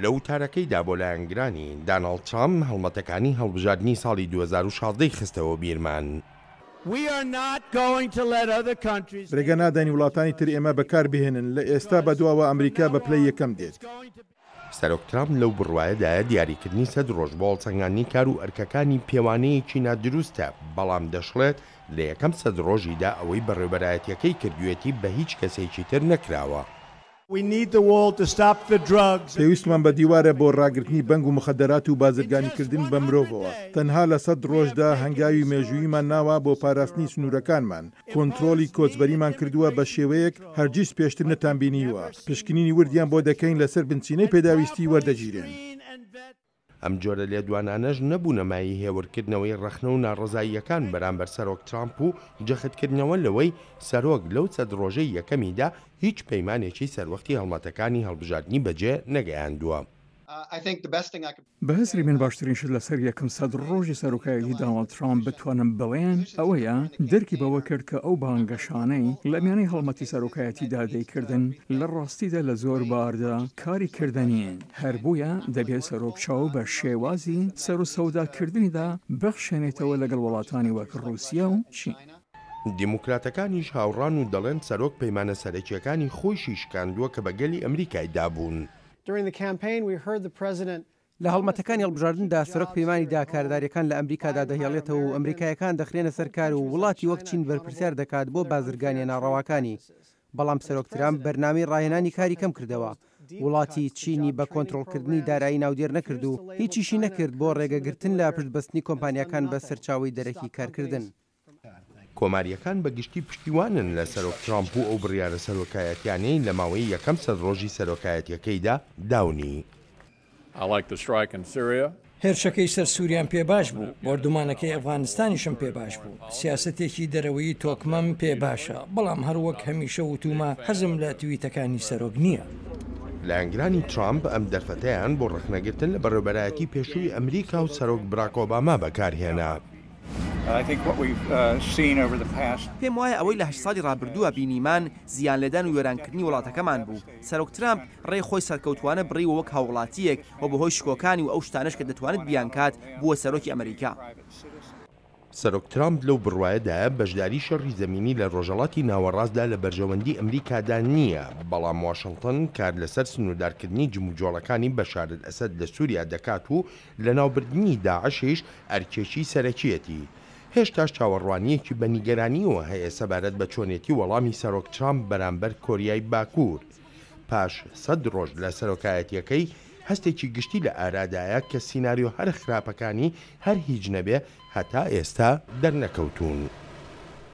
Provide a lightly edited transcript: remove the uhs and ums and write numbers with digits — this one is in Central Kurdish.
لە وتارەکەیدا بۆ لایەنگرانی داناڵد ترامپ هەڵمەتەکانی هەڵبژاردننی ساڵی 2016 خستەوە بیرمان. ڕێگە نادانی وڵاتانی تر ئێمە بەکاربهێنن لە ئێستا بەدواوە ئەمریکا بە پلەی یەکەم دێت. سەرۆک ترامپ لەو بڕوایەدایە دیاریکردنی 100 ڕۆژ بۆ هەڵسەنگاندنی کار و ئەرکەکانی پێوانەیەکی نادروستە، بەڵام دەشڵێت لە یەکەم 100 ڕۆژیدا ئەوەی بەڕێوەبەرایەتیەکەی کردوێتی بە هیچ کەسێکی تر نەکراوە. پێویستمان بە دیوارە بۆ ڕاگررتنی بەنگ و مخەدەرات و بازرگانیکردن بە مرۆڤەوە. تەنها لە 100 ڕۆژدا هەنگاوی مێژوویمان ناوە بۆ پاراستنی سنوورەکانمان. کۆنتترۆلی کۆچبەریمان کردووە بە شێوەیەک هەرگیز پێشتر نەتانبینیوە. پشکنینی وردیان بۆ دەکەین لەسەر بنچینەی پێداویستی وەردەگیرێن. ئەم جۆرە لێدوانانەش نەبوو نەمایی هێورکردنەوەی ڕەخنە و ناڕزاییەکان بەرامبەر سەرۆک ترامپ و جەختکردنەوە لەوەی سەرۆک لەو 100 ڕۆژەی یەکەمیدا هیچ پەیمانێکی سەروەختی هەڵمەتەکانی هەڵبژاردننی بەجێ نەگەیاندووە. بەهزری من باشترین شت لەسەر یەکەم 100 ڕۆژی سەرۆکایەتی داناڵد ترامپ بتوانم بڵێن ئەوەیە دەرکی بەوە کرد کە ئەو بانگەشانەی لە میانەی هەڵمەتی سەرۆکایەتیدا دەیکردن لە ڕاستیدا لە زۆر باردا کاری کردنیین. هەر بوویە دەبێت سەرۆکچاو بە شێوازی سەر و سەوداکردنیدا بەخشێنێتەوە لەگەڵ وڵاتانی وەک ڕووسیا و چین. دیموکراتەکانیش هاوڕان و دەڵێن سەرۆک پەیمانە سەرەکیەکانی خۆشی شکاندووە کە بەگەلی ئەمریکایدا بوون. لە هەڵمەتەکانی هەڵبژاردندا سەرۆک پەیمانی داکارداریەکان لە ئەمریکادا دەهێڵێتەوە و ئەمریکایەکان دەخرێنە سەرکار و وڵاتی وەک چین بەرپرسیار دەکات بۆ بازرگانیە ناڕەواکانی. بەڵام سەرۆک ترامپ بەرنامەی ڕاهێنانی کاری کەم کردەوە. وڵاتی چینی بە کۆنتترۆلکردنی دارایی ناودێر نەکرد و هیچیشی نەکرد بۆ ڕێگەگرتن لە پشتبەستنی کۆمپانیەکان بە سەرچاوی دەرەکی کارکردن. کۆماریەکان بەگشتی پشتیوانن لە سەرۆک ترامپ و ئەو بڕیارە سەرۆکایەتیانەی لە ماوەی یەکەم 100 ڕۆژی سەرۆکایەتیەکەیدا داونی. هێرشەکەی سەر سووریان پێباش بوو، بردومانەکەی ئەفغانستانیشم پێباش بوو، سیاسەتێکی دەرەوەی تۆکمەم پێباشە، بەڵام هەروەک هەمیشە وتومە حەزم لە تویتەکانی سەرۆک نییە. لایەنگرانی ترامپ ئەم دەرفەتەیان بۆ ڕخنەگرتن لە بەڕێوەبەرایەتی پێشووی ئەمریکا و سەرۆک براک ئۆباما بەکارهێنا. پێم وایە ئەوەی لە 8 ساڵی ڕابردووە بینیمان زیان لێدان و وێرانکردنی وڵاتەکەمان بوو. سەرۆک ترامپ ڕێی خۆی سەرکەوتوانە بڕیوە وەک هاوڵاتیەک و بەهۆی شکۆکانی و ئەو شتانش کە دەتوانێت بیانکات بووە سەرۆکی ئەمریکا. سەرۆک ترامپ لەو بڕوایەدایە بەشداری شەڕی زەمینی لە ڕۆژهەڵاتی ناوەڕاستدا لە بەرژەوەندی ئەمریکادا نییە، بەڵام واشنگتن کار لەسەر سنووردارکردنی جموجۆڵەکانی بەشار ئەسەد لە سووریا دەکات و لە ناوبردننی داعشیش ئەرکێکی سەرەکیەتی. هێشتاش چاوەڕوانیەکی بە نیگەرانیەوە هەیە سەبارەت بە چۆنێتی وەڵامی سەرۆک ترامپ بەرامبەر کۆریای باکوور. پاش 100 ڕۆژ لە سەرۆکایەتیەکەی هەستێکی گشتی لە ئارادایە کە سیناریۆ هەر خراپەکانی هەر هیچ نەبێ هەتا ئێستا دەرنەکەوتوون.